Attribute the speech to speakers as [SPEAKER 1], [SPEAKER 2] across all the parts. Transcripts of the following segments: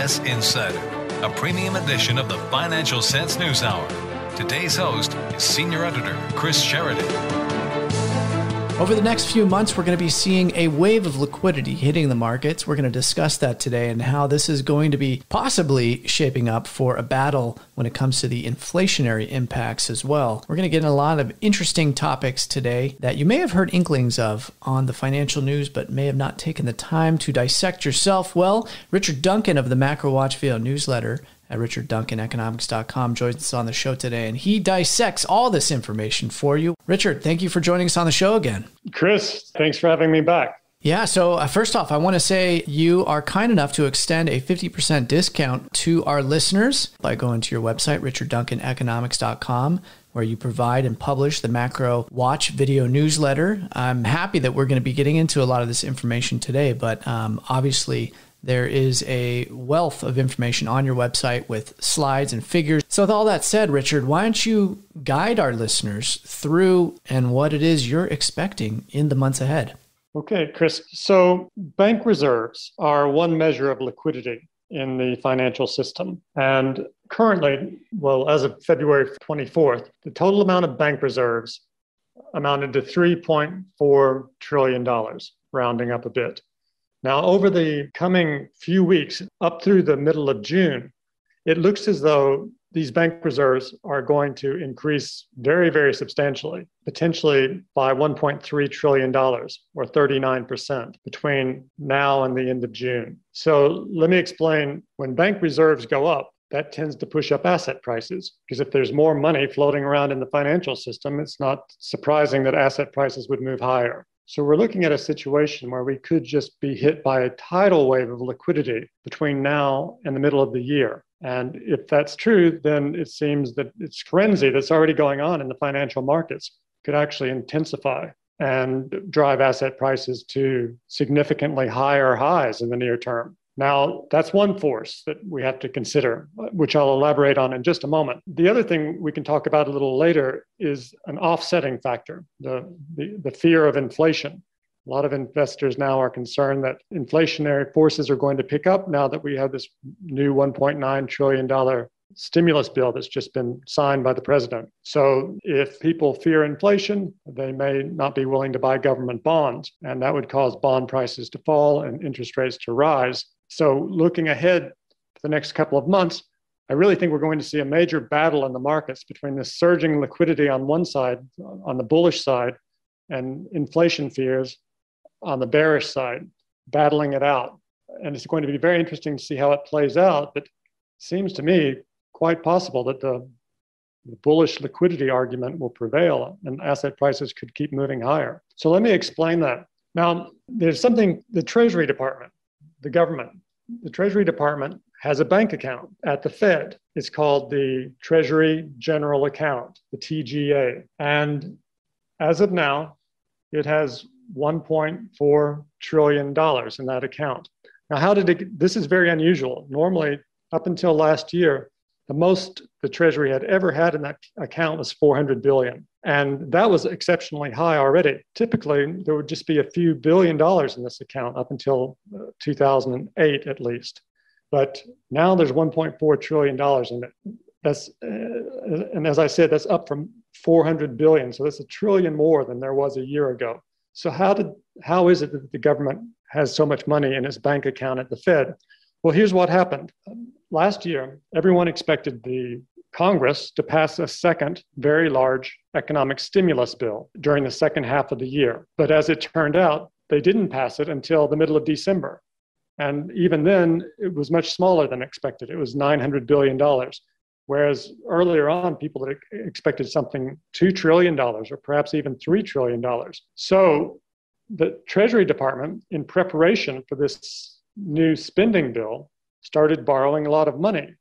[SPEAKER 1] U.S. Insider, a premium edition of the Financial Sense News Hour. Today's host is Senior Editor Chris Sheridan.
[SPEAKER 2] Over the next few months, we're going to be seeing a wave of liquidity hitting the markets. We're going to discuss that today and how this is going to be possibly shaping up for a battle when it comes to the inflationary impacts as well. We're going to get in a lot of interesting topics today that you may have heard inklings of on the financial news, but may have not taken the time to dissect yourself. Well, Richard Duncan of the Macro Watch Video newsletter at richardduncaneconomics.com joins us on the show today, and he dissects all this information for you. Richard, thank you for joining us on the show again.
[SPEAKER 3] Chris, thanks for having me back.
[SPEAKER 2] Yeah, so first off, I want to say you are kind enough to extend a 50% discount to our listeners by going to your website, richardduncaneconomics.com, where you provide and publish the Macro Watch Video newsletter. I'm happy that we're going to be getting into a lot of this information today, but obviously there is a wealth of information on your website with slides and figures. So with all that said, Richard, why don't you guide our listeners through and what it is you're expecting in the months ahead?
[SPEAKER 3] Okay, Chris. So bank reserves are one measure of liquidity in the financial system. And currently, well, as of February 24th, the total amount of bank reserves amounted to $3.4 trillion, rounding up a bit. Now, over the coming few weeks, up through the middle of June, it looks as though these bank reserves are going to increase very, very substantially, potentially by $1.3 trillion, or 39%, between now and the end of June. So let me explain. When bank reserves go up, that tends to push up asset prices, because if there's more money floating around in the financial system, it's not surprising that asset prices would move higher. So we're looking at a situation where we could just be hit by a tidal wave of liquidity between now and the middle of the year. And if that's true, then it seems that it's frenzy that's already going on in the financial markets could actually intensify and drive asset prices to significantly higher highs in the near term. Now, that's one force that we have to consider, which I'll elaborate on in just a moment. The other thing we can talk about a little later is an offsetting factor, the fear of inflation. A lot of investors now are concerned that inflationary forces are going to pick up now that we have this new $1.9 trillion stimulus bill that's just been signed by the president. So if people fear inflation, they may not be willing to buy government bonds, and that would cause bond prices to fall and interest rates to rise. So looking ahead for the next couple of months, I really think we're going to see a major battle in the markets between this surging liquidity on one side, on the bullish side, and inflation fears on the bearish side, battling it out. And it's going to be very interesting to see how it plays out. But it seems to me quite possible that the bullish liquidity argument will prevail and asset prices could keep moving higher. So let me explain that. Now, there's something, the Treasury Department, the government, the Treasury Department has a bank account at the Fed. It's called the Treasury General Account, the TGA. And as of now, it has $1.4 trillion in that account. Now, this is very unusual. Normally, up until last year, the most the Treasury had ever had in that account was $400 billion. And that was exceptionally high already. Typically, there would just be a few $billion in this account up until 2008 at least. But now there's $1.4 trillion in it. That's, and as I said, that's up from $400 billion. So that's $1 trillion more than there was a year ago. So how is it that the government has so much money in its bank account at the Fed? Well, here's what happened. Last year, everyone expected the Congress to pass a second very large economic stimulus bill during the second half of the year. But as it turned out, they didn't pass it until the middle of December. And even then, it was much smaller than expected. It was $900 billion. Whereas earlier on, people had expected something $2 trillion or perhaps even $3 trillion. So the Treasury Department, in preparation for this new spending bill, started borrowing a lot of money.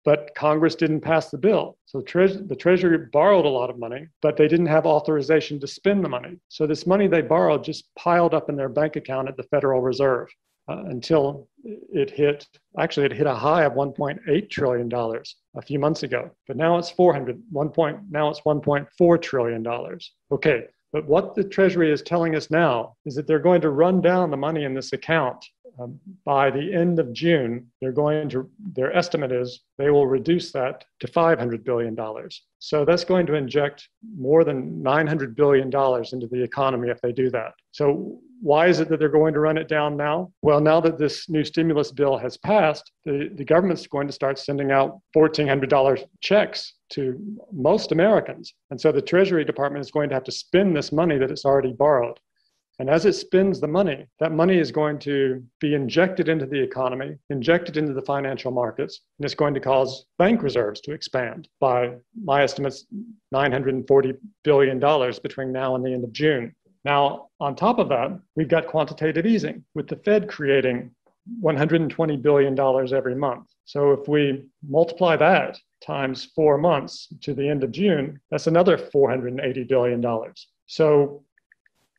[SPEAKER 3] But Congress didn't pass the bill. So the Treasury borrowed a lot of money, but they didn't have authorization to spend the money. So this money they borrowed just piled up in their bank account at the Federal Reserve until it hit a high of $1.8 trillion a few months ago. But now it's now it's $1.4 trillion. Okay, but what the Treasury is telling us now is that they're going to run down the money in this account by the end of June, their estimate is they will reduce that to $500 billion. So that's going to inject more than $900 billion into the economy if they do that. So why is it that they're going to run it down now? Well, now that this new stimulus bill has passed, the government's going to start sending out $1,400 checks to most Americans. And so the Treasury Department is going to have to spend this money that it's already borrowed. And as it spends the money, that money is going to be injected into the economy, injected into the financial markets, and it's going to cause bank reserves to expand by, my estimates, $940 billion between now and the end of June. Now, on top of that, we've got quantitative easing, with the Fed creating $120 billion every month. So if we multiply that times 4 months to the end of June, that's another $480 billion. So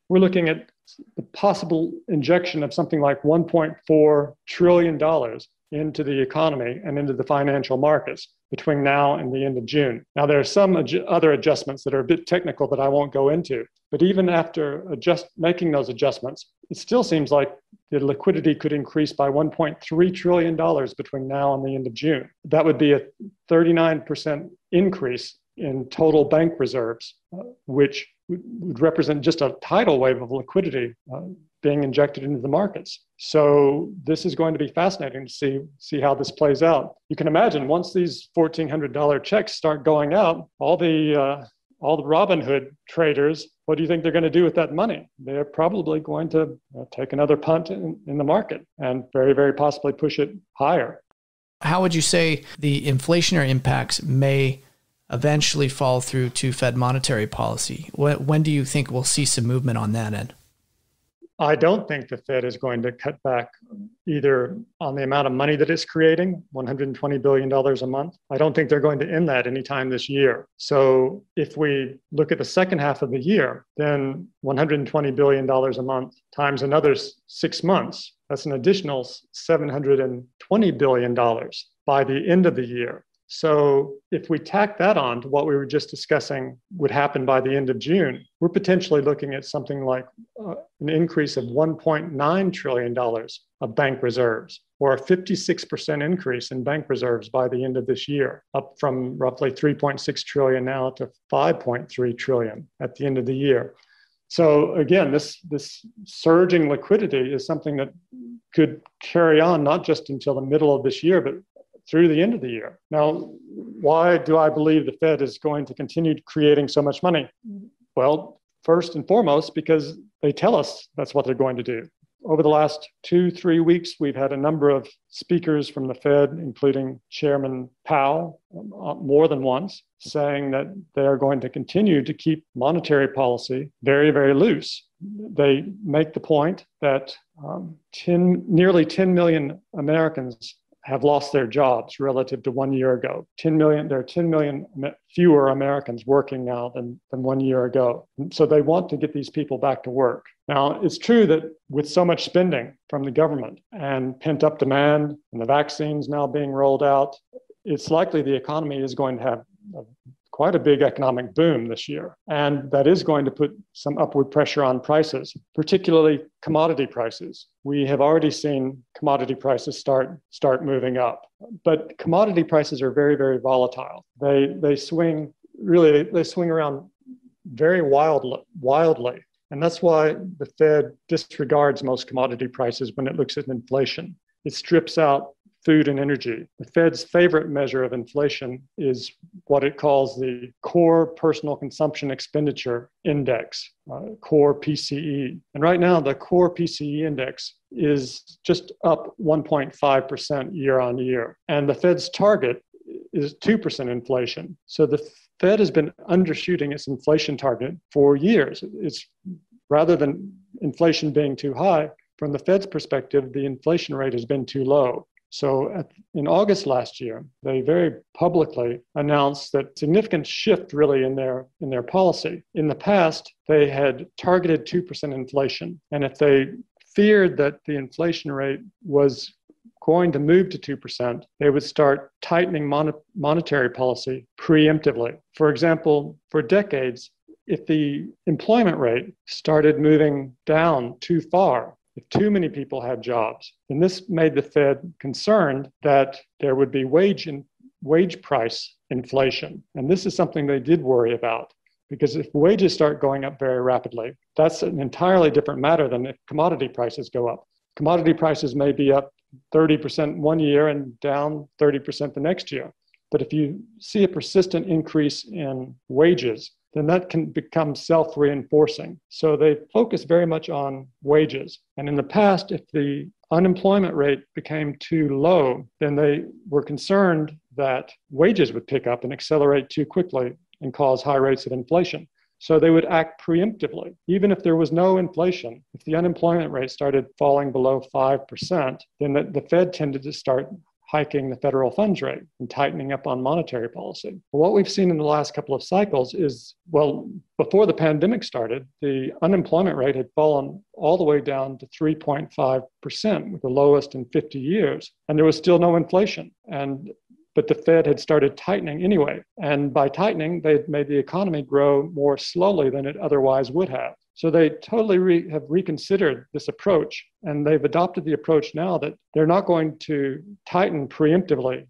[SPEAKER 3] we're looking at the possible injection of something like $1.4 trillion into the economy and into the financial markets between now and the end of June. Now, there are some other adjustments that are a bit technical that I won't go into, but even after making those adjustments, it still seems like the liquidity could increase by $1.3 trillion between now and the end of June. That would be a 39% increase in total bank reserves, which would represent just a tidal wave of liquidity being injected into the markets. So this is going to be fascinating to see how this plays out. You can imagine once these $1,400 checks start going out, all the Robinhood traders, what do you think they're going to do with that money? They're probably going to take another punt in the market and very, very possibly push it higher.
[SPEAKER 2] How would you say the inflationary impacts may eventually fall through to Fed monetary policy? When do you think we'll see some movement on that end?
[SPEAKER 3] I don't think the Fed is going to cut back either on the amount of money that it's creating, $120 billion a month. I don't think they're going to end that anytime this year. So if we look at the second half of the year, then $120 billion a month times another 6 months, that's an additional $720 billion by the end of the year. So if we tack that on to what we were just discussing would happen by the end of June, we're potentially looking at something like an increase of $1.9 trillion of bank reserves, or a 56% increase in bank reserves by the end of this year, up from roughly 3.6 trillion now to 5.3 trillion at the end of the year. So again, this surging liquidity is something that could carry on not just until the middle of this year, but through the end of the year. Now, why do I believe the Fed is going to continue creating so much money? Well, first and foremost, because they tell us that's what they're going to do. Over the last 2-3 weeks, we've had a number of speakers from the Fed, including Chairman Powell, more than once, saying that they are going to continue to keep monetary policy very, very loose. They make the point that nearly 10 million Americans have lost their jobs relative to 1 year ago. 10 million, there are 10 million fewer Americans working now than 1 year ago. So they want to get these people back to work. Now, it's true that with so much spending from the government and pent-up demand and the vaccines now being rolled out, it's likely the economy is going to have quite a big economic boom this year. And that is going to put some upward pressure on prices, particularly commodity prices. We have already seen commodity prices start moving up. But commodity prices are very, very volatile. They swing around very wildly. And that's why the Fed disregards most commodity prices when it looks at inflation. It strips out food and energy. The Fed's favorite measure of inflation is what it calls the Core Personal Consumption Expenditure Index, Core PCE. And right now, the Core PCE Index is just up 1.5% year on year. And the Fed's target is 2% inflation. So the Fed has been undershooting its inflation target for years. It's rather than inflation being too high, from the Fed's perspective, the inflation rate has been too low. So in August last year, they very publicly announced that significant shift really in their policy. In the past, they had targeted 2% inflation. And if they feared that the inflation rate was going to move to 2%, they would start tightening monetary policy preemptively. For example, for decades, if the employment rate started moving down too far, if too many people had jobs. And this made the Fed concerned that there would be wage price inflation. And this is something they did worry about, because if wages start going up very rapidly, that's an entirely different matter than if commodity prices go up. Commodity prices may be up 30% one year and down 30% the next year. But if you see a persistent increase in wages, then that can become self-reinforcing. So they focus very much on wages. And in the past, if the unemployment rate became too low, then they were concerned that wages would pick up and accelerate too quickly and cause high rates of inflation. So they would act preemptively. Even if there was no inflation, if the unemployment rate started falling below 5%, then the Fed tended to start hiking the federal funds rate and tightening up on monetary policy. What we've seen in the last couple of cycles is, well, before the pandemic started, the unemployment rate had fallen all the way down to 3.5%, with the lowest in 50 years, and there was still no inflation. But the Fed had started tightening anyway. And by tightening, they had made the economy grow more slowly than it otherwise would have. So they totally have reconsidered this approach. And they've adopted the approach now that they're not going to tighten preemptively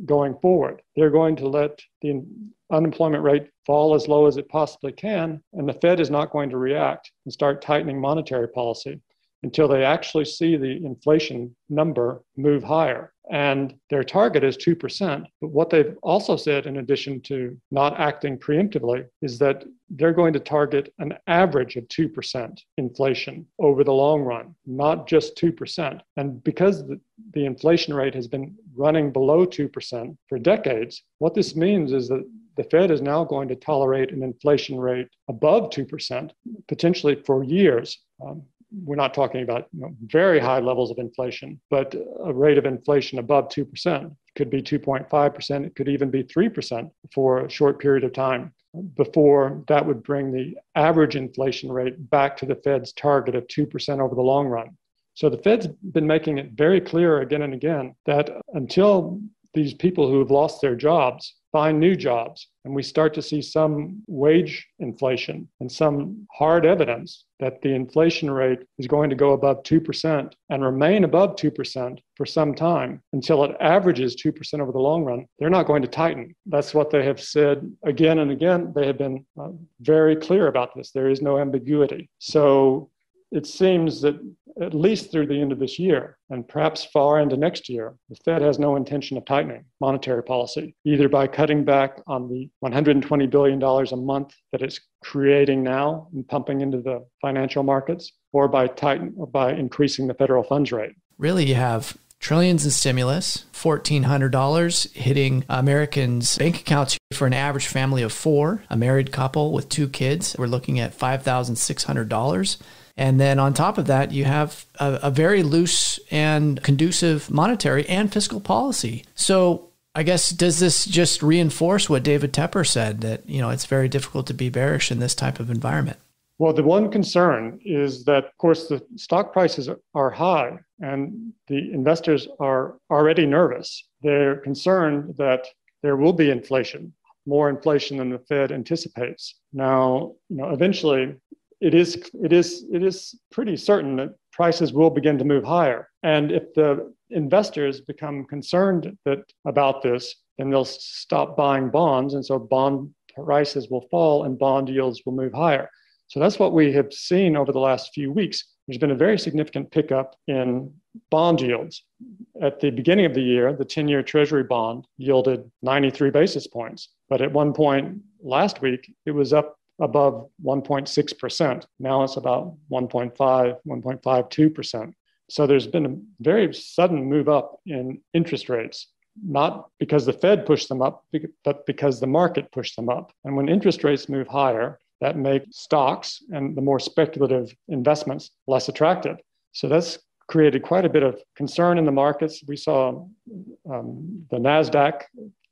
[SPEAKER 3] going forward. They're going to let the unemployment rate fall as low as it possibly can. And the Fed is not going to react and start tightening monetary policy until they actually see the inflation number move higher. And their target is 2%. But what they've also said, in addition to not acting preemptively, is that they're going to target an average of 2% inflation over the long run, not just 2%. And because the inflation rate has been running below 2% for decades, what this means is that the Fed is now going to tolerate an inflation rate above 2%, potentially for years. We're not talking about very high levels of inflation, but a rate of inflation above 2%. It could be 2.5%. It could even be 3% for a short period of time before that would bring the average inflation rate back to the Fed's target of 2% over the long run. So the Fed's been making it very clear again and again that until these people who have lost their jobs find new jobs, and we start to see some wage inflation and some hard evidence that the inflation rate is going to go above 2% and remain above 2% for some time until it averages 2% over the long run, they're not going to tighten. That's what they have said again and again. They have been very clear about this. There is no ambiguity. So it seems that at least through the end of this year, and perhaps far into next year, the Fed has no intention of tightening monetary policy, either by cutting back on the $120 billion a month that it's creating now and pumping into the financial markets, or by increasing the federal funds rate.
[SPEAKER 2] Really, you have trillions in stimulus, $1,400 hitting Americans' bank accounts for an average family of four, a married couple with two kids. We're looking at $5,600. And then on top of that, you have a very loose and conducive monetary and fiscal policy. So I guess, does this just reinforce what David Tepper said, that, it's very difficult to be bearish in this type of environment?
[SPEAKER 3] Well, the one concern is that, of course, the stock prices are high and the investors are already nervous. They're concerned that there will be inflation, more inflation than the Fed anticipates. Now, eventually, it is pretty certain that prices will begin to move higher. And if the investors become concerned about this, then they'll stop buying bonds. And so bond prices will fall and bond yields will move higher. So that's what we have seen over the last few weeks. There's been a very significant pickup in bond yields. At the beginning of the year, the 10-year Treasury bond yielded 93 basis points. But at one point last week, it was up above 1.6%. Now it's about 1.52%. So there's been a very sudden move up in interest rates, not because the Fed pushed them up, but because the market pushed them up. And when interest rates move higher, that makes stocks and the more speculative investments less attractive. So that's created quite a bit of concern in the markets. We saw the NASDAQ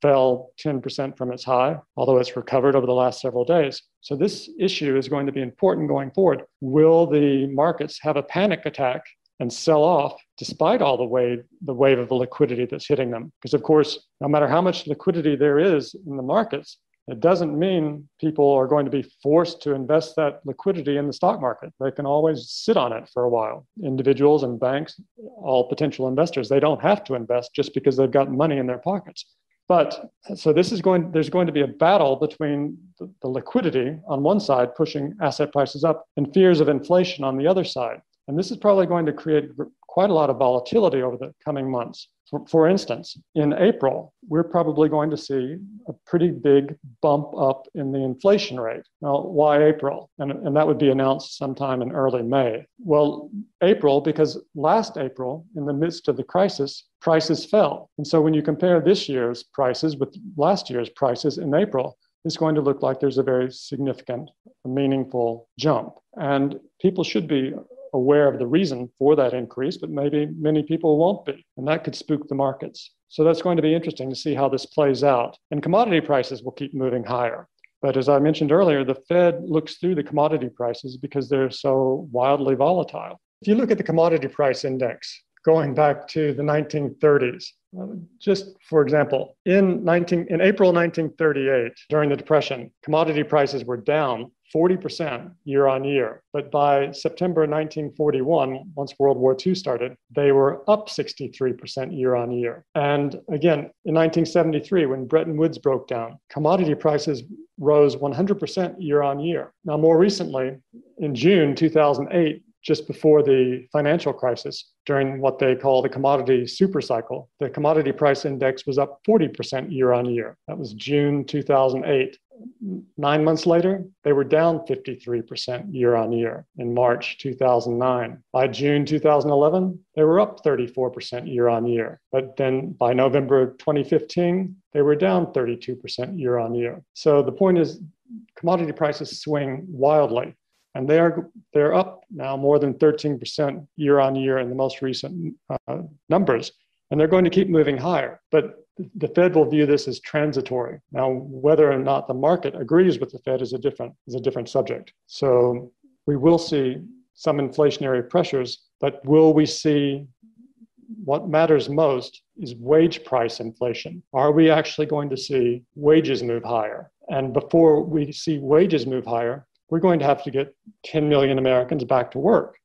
[SPEAKER 3] fell 10% from its high, although it's recovered over the last several days. So this issue is going to be important going forward. Will the markets have a panic attack and sell off despite all the wave of the liquidity that's hitting them? Because, of course, no matter how much liquidity there is in the markets, It doesn't mean people are going to be forced to invest that liquidity in the stock market. They can always sit on it for a while. Individuals and banks, all potential investors, they don't have to invest just because they've got money in their pockets. But so there's going to be a battle between the liquidity on one side pushing asset prices up and fears of inflation on the other side. And this is probably going to create quite a lot of volatility over the coming months. For instance, in April, we're probably going to see a pretty big bump up in the inflation rate. Now, why April? And that would be announced sometime in early May. Well, April, because last April, in the midst of the crisis, prices fell. And so when you compare this year's prices with last year's prices in April, it's going to look like there's a very significant, meaningful jump. And people should be aware of the reason for that increase, but maybe many people won't be, and that could spook the markets. So that's going to be interesting to see how this plays out. And commodity prices will keep moving higher. But as I mentioned earlier, the Fed looks through the commodity prices because they're so wildly volatile. If you look at the commodity price index going back to the 1930s, just for example, in April 1938, during the Depression, commodity prices were down 40% year on year. But by September 1941, once World War II started, they were up 63% year on year. And again, in 1973, when Bretton Woods broke down, commodity prices rose 100% year on year. Now, more recently, in June 2008, just before the financial crisis, during what they call the commodity supercycle, the commodity price index was up 40% year on year. That was June 2008. 9 months later, they were down 53% year on year in March 2009. By June 2011, they were up 34% year on year. But then by November 2015, they were down 32% year on year. So the point is, commodity prices swing wildly. And they're up now more than 13% year on year in the most recent numbers. And they're going to keep moving higher. But the Fed will view this as transitory. Now, whether or not the market agrees with the Fed is a different subject. So we will see some inflationary pressures, but will we see what matters most is wage price inflation? Are we actually going to see wages move higher? And before we see wages move higher, we're going to have to get 10 million Americans back to work.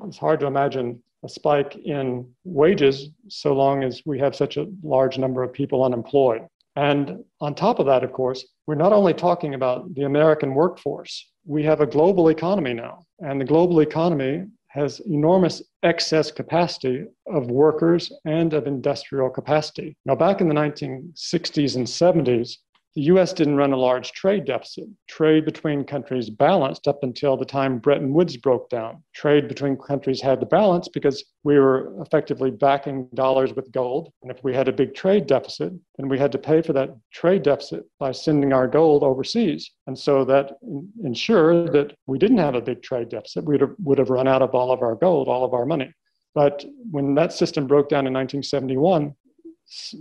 [SPEAKER 3] It's hard to imagine a spike in wages so long as we have such a large number of people unemployed. And on top of that, of course, we're not only talking about the American workforce, we have a global economy now. And the global economy has enormous excess capacity of workers and of industrial capacity. Now, back in the 1960s and 70s, the U.S. didn't run a large trade deficit. Trade between countries balanced up until the time Bretton Woods broke down. Trade between countries had to balance because we were effectively backing dollars with gold. And if we had a big trade deficit, then we had to pay for that trade deficit by sending our gold overseas. And so that ensured that we didn't have a big trade deficit. We would have run out of all of our gold, all of our money. But when that system broke down in 1971,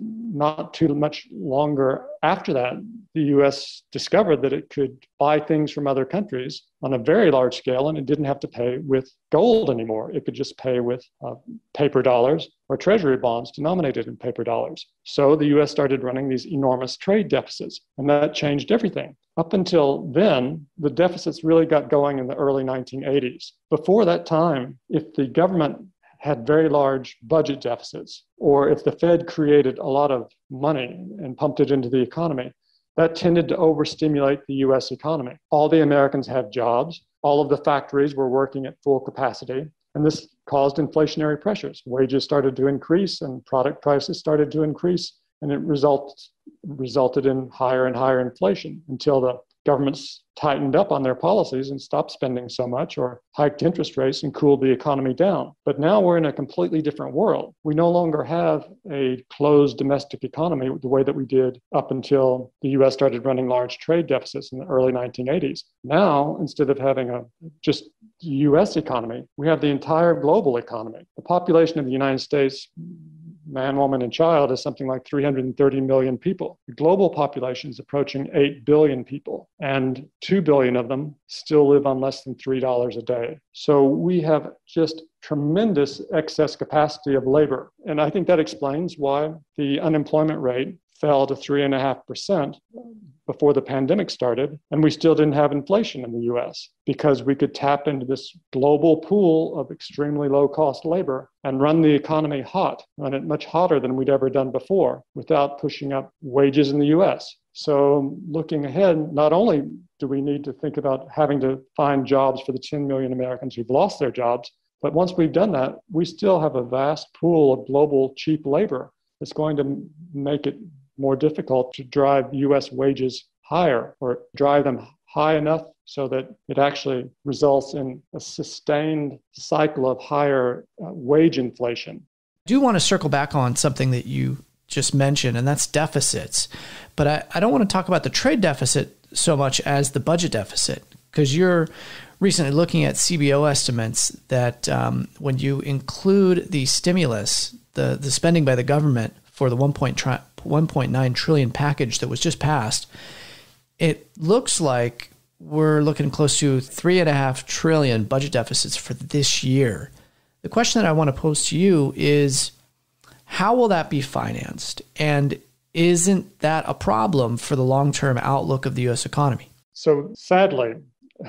[SPEAKER 3] not too much longer after that, the U.S. discovered that it could buy things from other countries on a very large scale, and it didn't have to pay with gold anymore. It could just pay with paper dollars or treasury bonds denominated in paper dollars. So the U.S. started running these enormous trade deficits, and that changed everything. Up until then, the deficits really got going in the early 1980s. Before that time, if the government had very large budget deficits, or if the Fed created a lot of money and pumped it into the economy, that tended to overstimulate the US economy. All the Americans have jobs, all of the factories were working at full capacity, and this caused inflationary pressures. Wages started to increase and product prices started to increase, and it resulted in higher and higher inflation until the governments tightened up on their policies and stopped spending so much or hiked interest rates and cooled the economy down. But now we're in a completely different world. We no longer have a closed domestic economy the way that we did up until the US started running large trade deficits in the early 1980s. Now, instead of having a just US economy, we have the entire global economy. The population of the United States, man, woman, and child, is something like 330 million people. The global population is approaching 8 billion people, and 2 billion of them still live on less than $3 a day. So we have just tremendous excess capacity of labor. And I think that explains why the unemployment rate fell to 3.5% before the pandemic started, and we still didn't have inflation in the US because we could tap into this global pool of extremely low-cost labor and run the economy hot, run it much hotter than we'd ever done before without pushing up wages in the US. So looking ahead, not only do we need to think about having to find jobs for the 10 million Americans who've lost their jobs, but once we've done that, we still have a vast pool of global cheap labor that's going to make it more difficult to drive US wages higher or drive them high enough so that it actually results in a sustained cycle of higher wage inflation.
[SPEAKER 2] I do want to circle back on something that you just mentioned, and that's deficits. But I don't want to talk about the trade deficit so much as the budget deficit, because you're recently looking at CBO estimates that when you include the stimulus, the spending by the government for the 1.9 trillion package that was just passed, it looks like we're looking close to 3.5 trillion budget deficits for this year. The question that I want to pose to you is, how will that be financed? And isn't that a problem for the long-term outlook of the U.S. economy?
[SPEAKER 3] So sadly,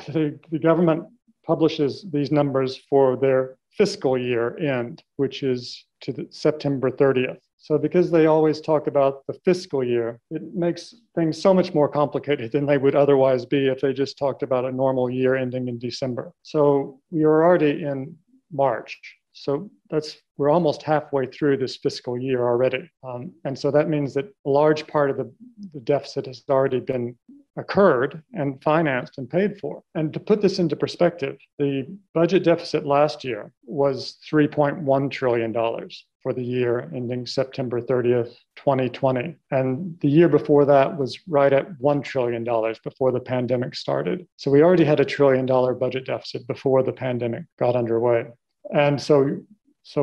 [SPEAKER 3] the government publishes these numbers for their fiscal year end, which is to September 30th. So because they always talk about the fiscal year, it makes things so much more complicated than they would otherwise be if they just talked about a normal year ending in December. So we are already in March. So we're almost halfway through this fiscal year already. And so that means that a large part of the deficit has already been occurred and financed and paid for. And to put this into perspective, the budget deficit last year was $3.1 trillion for the year ending September 30th, 2020. And the year before that was right at $1 trillion before the pandemic started. So we already had $1 trillion budget deficit before the pandemic got underway. And so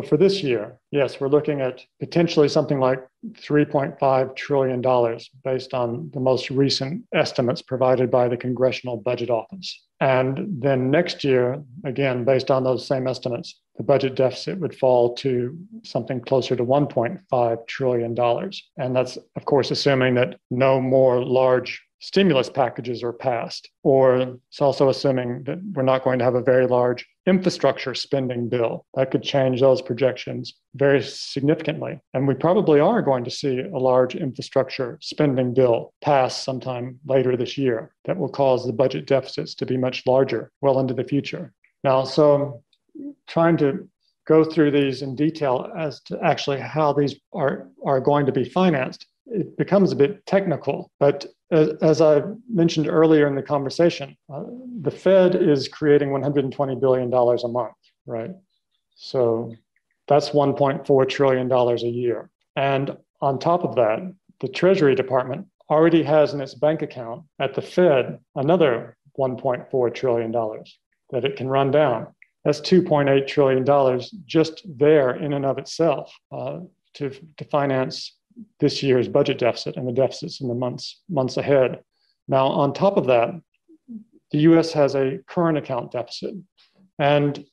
[SPEAKER 3] for this year, yes, we're looking at potentially something like $3.5 trillion based on the most recent estimates provided by the Congressional Budget Office. And then next year, again, based on those same estimates, the budget deficit would fall to something closer to $1.5 trillion. And that's, of course, assuming that no more large stimulus packages are passed, or it's also assuming that we're not going to have a very large infrastructure spending bill. That could change those projections very significantly. And we probably are going to see a large infrastructure spending bill pass sometime later this year that will cause the budget deficits to be much larger well into the future. Now, so trying to go through these in detail as to actually how these are going to be financed, it becomes a bit technical, but as I mentioned earlier in the conversation, the Fed is creating $120 billion a month, right? So that's $1.4 trillion a year. And on top of that, the Treasury Department already has in its bank account at the Fed another $1.4 trillion that it can run down. That's $2.8 trillion just there in and of itself to finance this year's budget deficit and the deficits in the months ahead. Now, on top of that, the U.S. has a current account deficit. And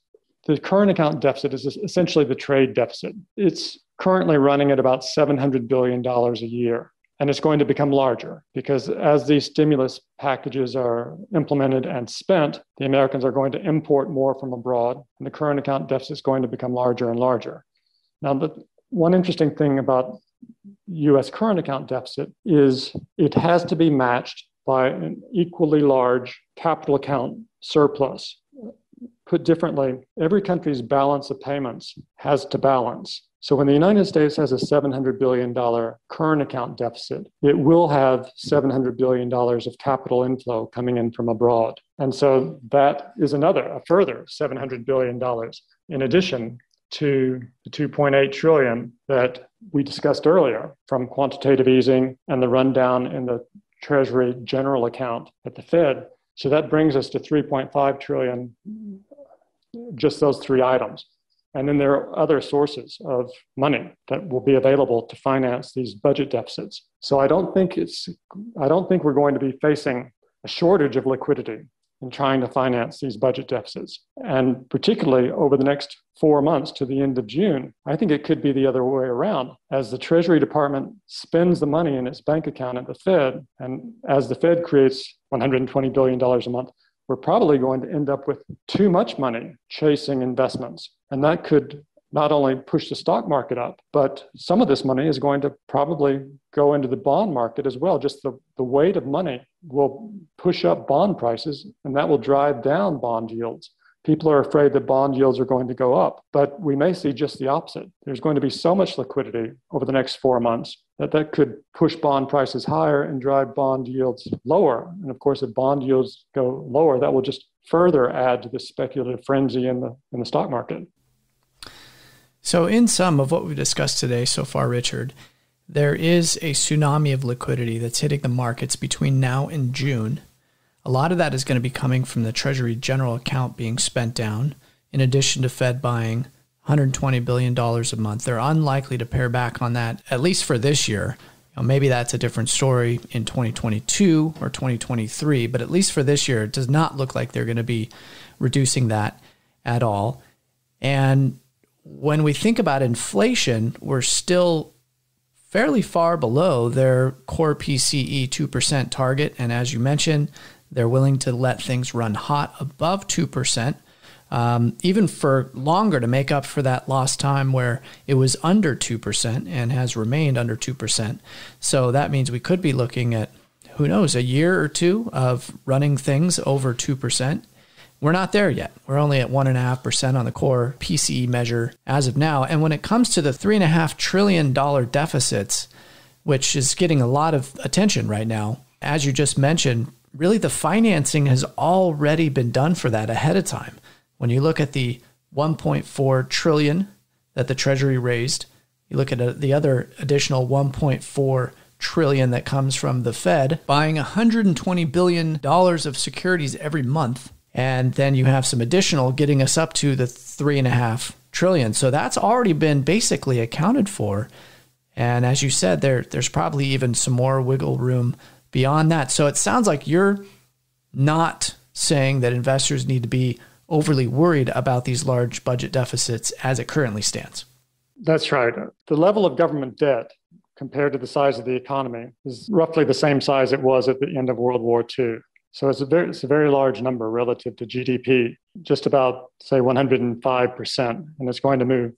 [SPEAKER 3] the current account deficit is essentially the trade deficit. It's currently running at about $700 billion a year. And it's going to become larger because as these stimulus packages are implemented and spent, the Americans are going to import more from abroad, and the current account deficit is going to become larger and larger. Now, the one interesting thing about U.S. current account deficit is it has to be matched by an equally large capital account surplus. Put differently, every country's balance of payments has to balance. So when the United States has a $700 billion current account deficit, it will have $700 billion of capital inflow coming in from abroad. And so that is a further $700 billion in addition to the $2.8 trillion that we discussed earlier from quantitative easing and the rundown in the Treasury general account at the Fed. So that brings us to $3.5 trillion, just those three items. And then there are other sources of money that will be available to finance these budget deficits. So I don't think we're going to be facing a shortage of liquidity in trying to finance these budget deficits. And particularly over the next 4 months to the end of June, I think it could be the other way around. As the Treasury Department spends the money in its bank account at the Fed, and as the Fed creates $120 billion a month, we're probably going to end up with too much money chasing investments. And that could not only push the stock market up, but some of this money is going to probably go into the bond market as well. Just the weight of money will push up bond prices, and that will drive down bond yields. People are afraid that bond yields are going to go up, but we may see just the opposite. There's going to be so much liquidity over the next 4 months that could push bond prices higher and drive bond yields lower. And of course, if bond yields go lower, that will just further add to the speculative frenzy in the stock market.
[SPEAKER 2] So in sum of what we've discussed today so far, Richard, there is a tsunami of liquidity that's hitting the markets between now and June. A lot of that is going to be coming from the Treasury general account being spent down, in addition to Fed buying $120 billion a month. They're unlikely to pare back on that, at least for this year. Maybe that's a different story in 2022 or 2023, but at least for this year, it does not look like they're going to be reducing that at all. And when we think about inflation, we're still fairly far below their core PCE 2% target. And as you mentioned, they're willing to let things run hot above 2%, even for longer to make up for that lost time where it was under 2% and has remained under 2%. So that means we could be looking at, who knows, a year or two of running things over 2%. We're not there yet. We're only at 1.5% on the core PCE measure as of now. And when it comes to the $3.5 trillion deficits, which is getting a lot of attention right now, as you just mentioned, really the financing has already been done for that ahead of time. When you look at the $1.4 trillion that the Treasury raised, you look at the other additional $1.4 trillion that comes from the Fed buying $120 billion of securities every month. And then you have some additional getting us up to the $3.5 trillion. So that's already been basically accounted for. And as you said, there's probably even some more wiggle room beyond that. So it sounds like you're not saying that investors need to be overly worried about these large budget deficits as it currently stands.
[SPEAKER 3] That's right. The level of government debt compared to the size of the economy is roughly the same size it was at the end of World War II. So it's a very large number relative to GDP, just about, say, 105%. And it's going to move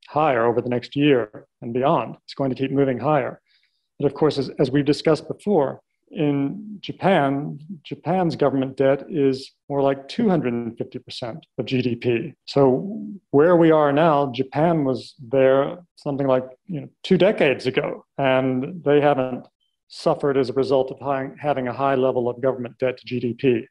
[SPEAKER 3] higher over the next year and beyond. It's going to keep moving higher. But of course, as we've discussed before, in Japan's government debt is more like 250% of GDP. So where we are now, Japan was there something like 2 decades ago, and they haven't suffered as a result of having a high level of government debt to GDP.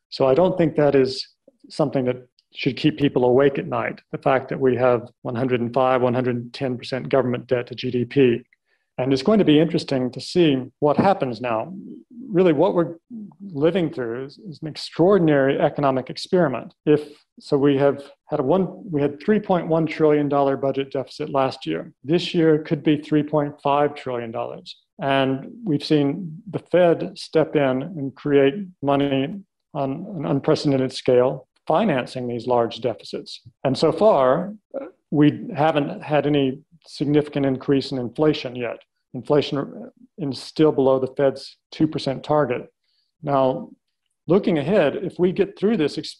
[SPEAKER 3] So I don't think that is something that should keep people awake at night, the fact that we have 105, 110% government debt to GDP. And it's going to be interesting to see what happens now. Really, what we're living through is an extraordinary economic experiment. We had $3.1 trillion budget deficit last year. This year it could be $3.5 trillion. And we've seen the Fed step in and create money on an unprecedented scale, financing these large deficits. And so far, we haven't had any significant increase in inflation yet. Inflation is still below the Fed's 2% target. Now, looking ahead, if we get through this, if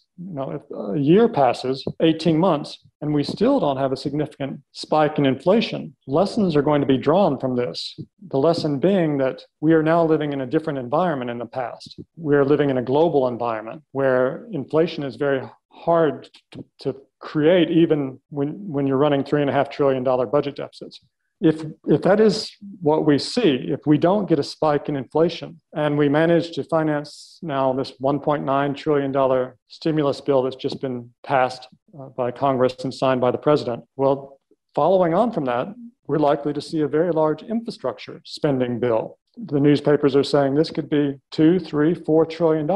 [SPEAKER 3] a year passes, 18 months, and we still don't have a significant spike in inflation, lessons are going to be drawn from this. The lesson being that we are now living in a different environment in the past. We are living in a global environment where inflation is very hard to create, even when you're running $3.5 trillion budget deficits. If that is what we see, if we don't get a spike in inflation and we manage to finance now this $1.9 trillion stimulus bill that's just been passed by Congress and signed by the president, well, following on from that, we're likely to see a very large infrastructure spending bill. The newspapers are saying this could be $2, $3, $4 trillion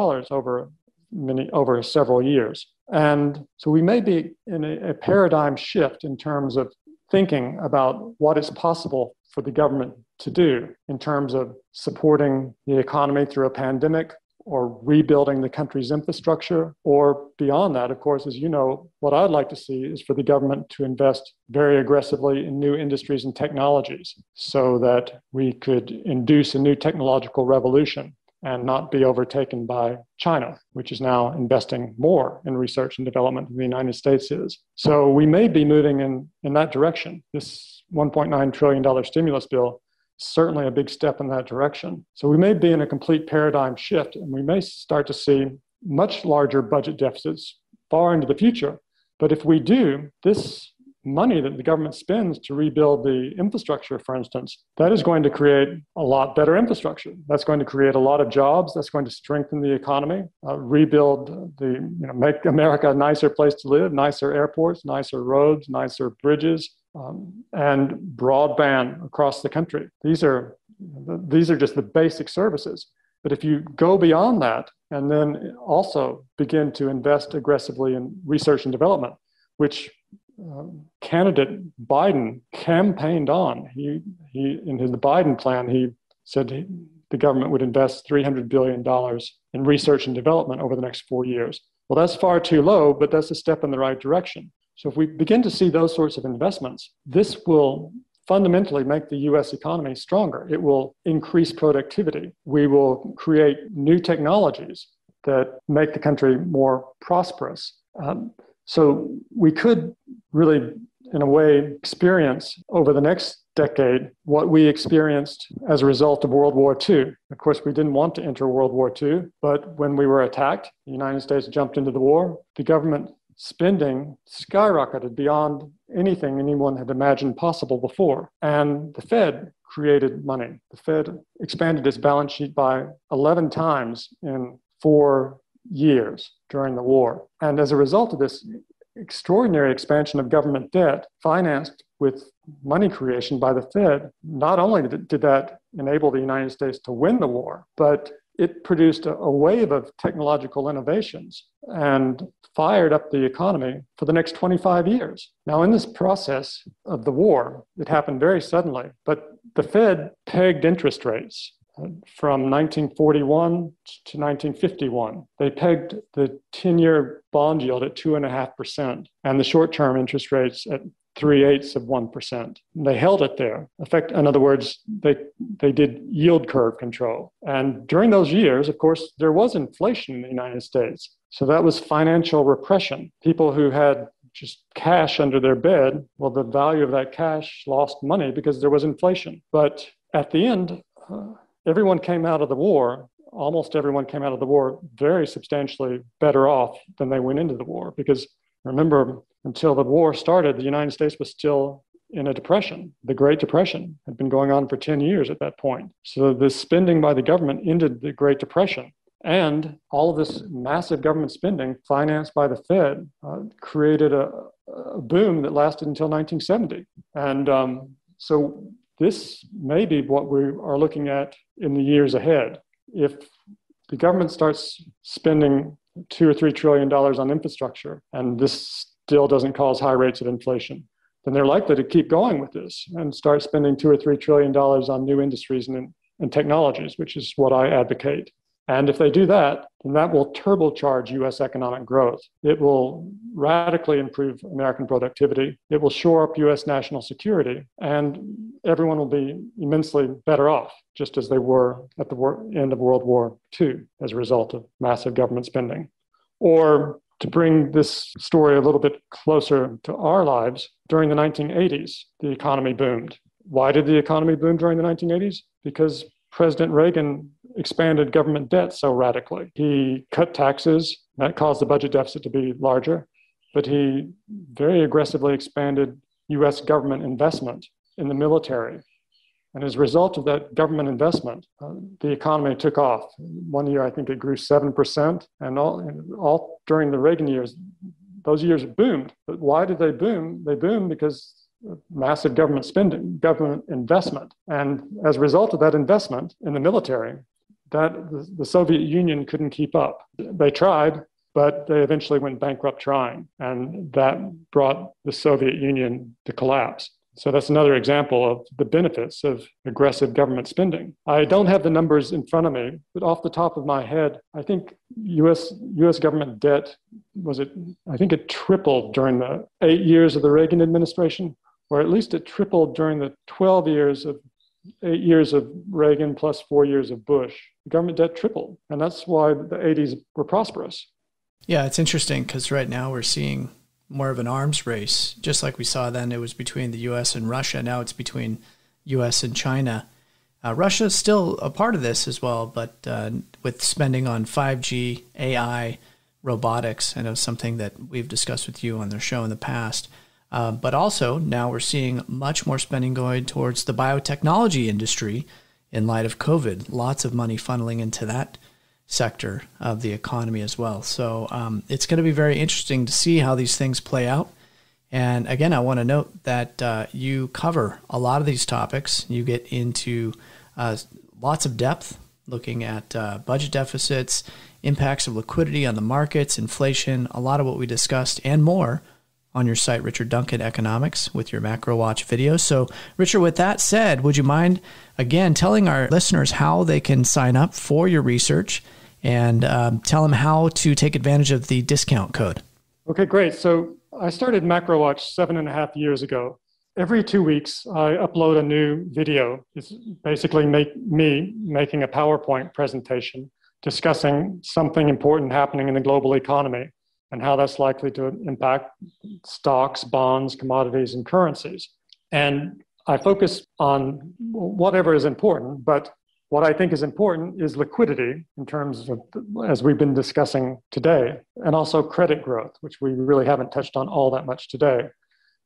[SPEAKER 3] over several years. And so we may be in a paradigm shift in terms of thinking about what is possible for the government to do in terms of supporting the economy through a pandemic or rebuilding the country's infrastructure, or beyond that, of course, as you know, what I'd like to see is for the government to invest very aggressively in new industries and technologies so that we could induce a new technological revolution and not be overtaken by China, which is now investing more in research and development than the United States is. So we may be moving in that direction. This $1.9 trillion stimulus bill is certainly a big step in that direction. So we may be in a complete paradigm shift, and we may start to see much larger budget deficits far into the future. But if we do, this money that the government spends to rebuild the infrastructure, for instance, that is going to create a lot better infrastructure. That's going to create a lot of jobs. That's going to strengthen the economy, rebuild make America a nicer place to live, nicer airports, nicer roads, nicer bridges, and broadband across the country. These are just the basic services. But if you go beyond that and then also begin to invest aggressively in research and development, which candidate Biden campaigned on. He in the Biden plan, he said the government would invest $300 billion in research and development over the next 4 years. Well, that's far too low, but that's a step in the right direction. So if we begin to see those sorts of investments, this will fundamentally make the U.S. economy stronger. It will increase productivity. We will create new technologies that make the country more prosperous. So we could really, in a way, experience over the next decade what we experienced as a result of World War II. Of course, we didn't want to enter World War II, but when we were attacked, the United States jumped into the war. The government spending skyrocketed beyond anything anyone had imagined possible before. And the Fed created money. The Fed expanded its balance sheet by 11 times in 4 years during the war. And as a result of this extraordinary expansion of government debt financed with money creation by the Fed, not only did that enable the United States to win the war, but it produced a wave of technological innovations and fired up the economy for the next 25 years. Now, in this process of the war, it happened very suddenly, but the Fed pegged interest rates from 1941 to 1951. They pegged the 10-year bond yield at 2.5% and the short-term interest rates at 0.3%. They held it there. In other words, they did yield curve control. And during those years, of course, there was inflation in the United States. So that was financial repression. People who had just cash under their bed, well, the value of that cash lost money because there was inflation. But at the end, everyone came out of the war, almost everyone came out of the war very substantially better off than they went into the war. Because remember, until the war started, the United States was still in a depression. The Great Depression had been going on for 10 years at that point. So the spending by the government ended the Great Depression. And all of this massive government spending financed by the Fed created a boom that lasted until 1970. And so this may be what we are looking at in the years ahead. If the government starts spending $2 or $3 trillion on infrastructure, and this still doesn't cause high rates of inflation, then they're likely to keep going with this and start spending $2 or $3 trillion on new industries and technologies, which is what I advocate. And if they do that, then that will turbocharge U.S. economic growth. It will radically improve American productivity. It will shore up U.S. national security, and everyone will be immensely better off, just as they were at the end of World War II as a result of massive government spending. Or to bring this story a little bit closer to our lives, during the 1980s, the economy boomed. Why did the economy boom during the 1980s? Because President Reagan expanded government debt so radically. He cut taxes. That caused the budget deficit to be larger. But he very aggressively expanded U.S. government investment in the military. And as a result of that government investment, the economy took off. One year, I think it grew 7%. And all during the Reagan years, those years boomed. But why did they boom? They boomed because massive government spending, government investment. And as a result of that investment in the military, the Soviet Union couldn't keep up. They tried, but they eventually went bankrupt trying. And that brought the Soviet Union to collapse. So that's another example of the benefits of aggressive government spending. I don't have the numbers in front of me, but off the top of my head, I think U.S. government debt I think it tripled during the 8 years of the Reagan administration, or at least it tripled during the 8 years of Reagan plus 4 years of Bush. The government debt tripled, and that's why the 80s were prosperous.
[SPEAKER 2] Yeah, it's interesting because right now we're seeing more of an arms race. Just like we saw then, it was between the U.S. and Russia. Now it's between U.S. and China. Russia is still a part of this as well, but with spending on 5G, AI, robotics, I know something that we've discussed with you on their show in the past. But also now we're seeing much more spending going towards the biotechnology industry in light of COVID. Lots of money funneling into that sector of the economy as well. So it's going to be very interesting to see how these things play out. And again, I want to note that you cover a lot of these topics. You get into lots of depth, looking at budget deficits, impacts of liquidity on the markets, inflation, a lot of what we discussed and more on your site, Richard Duncan Economics, with your Macro Watch videos. So, Richard, with that said, would you mind, again, telling our listeners how they can sign up for your research and tell them how to take advantage of the discount code?
[SPEAKER 3] Okay, great. So I started Macro Watch 7.5 years ago. Every 2 weeks, I upload a new video. It's basically me making a PowerPoint presentation discussing something important happening in the global economy and how that's likely to impact stocks, bonds, commodities, and currencies. And I focus on whatever is important, but what I think is important is liquidity in terms of, as we've been discussing today, and also credit growth, which we really haven't touched on all that much today.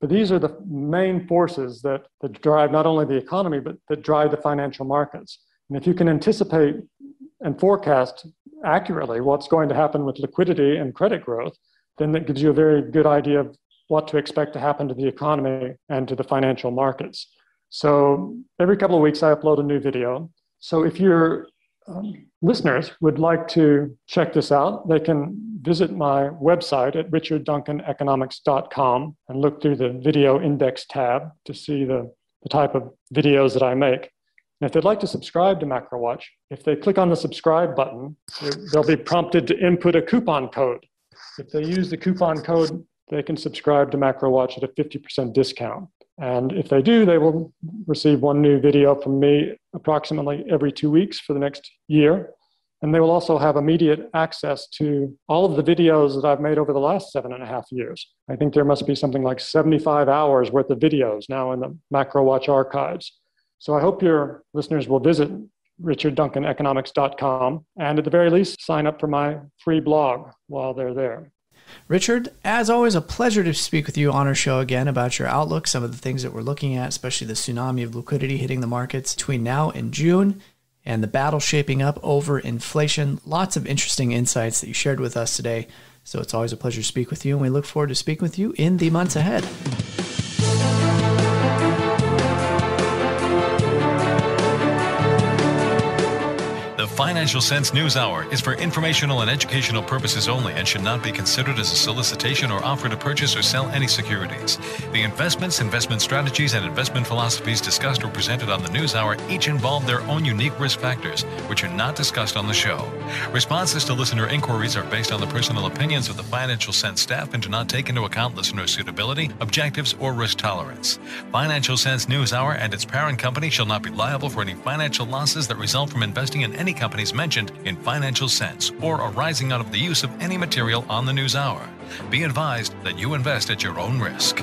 [SPEAKER 3] But these are the main forces that drive not only the economy, but that drive the financial markets. And if you can anticipate and forecast accurately what's going to happen with liquidity and credit growth, then that gives you a very good idea of what to expect to happen to the economy and to the financial markets. So every couple of weeks, I upload a new video. So if your listeners would like to check this out, they can visit my website at richardduncaneconomics.com and look through the video index tab to see the type of videos that I make. And if they'd like to subscribe to Macro Watch, if they click on the subscribe button, they'll be prompted to input a coupon code. If they use the coupon code, they can subscribe to Macro Watch at a 50% discount. And if they do, they will receive one new video from me approximately every 2 weeks for the next year. And they will also have immediate access to all of the videos that I've made over the last 7.5 years. I think there must be something like 75 hours worth of videos now in the Macro Watch archives. So I hope your listeners will visit richardduncaneconomics.com and at the very least sign up for my free blog while they're there.
[SPEAKER 2] Richard, as always, a pleasure to speak with you on our show again about your outlook, some of the things that we're looking at, especially the tsunami of liquidity hitting the markets between now and June and the battle shaping up over inflation. Lots of interesting insights that you shared with us today. So it's always a pleasure to speak with you, and we look forward to speaking with you in the months ahead.
[SPEAKER 1] The Financial Sense News Hour is for informational and educational purposes only and should not be considered as a solicitation or offer to purchase or sell any securities. The investments, investment strategies, and investment philosophies discussed or presented on the News Hour each involve their own unique risk factors, which are not discussed on the show. Responses to listener inquiries are based on the personal opinions of the Financial Sense staff and do not take into account listener suitability, objectives, or risk tolerance. Financial Sense News Hour and its parent company shall not be liable for any financial losses that result from investing in any companies mentioned in Financial Sense or arising out of the use of any material on the News Hour. Be advised that you invest at your own risk.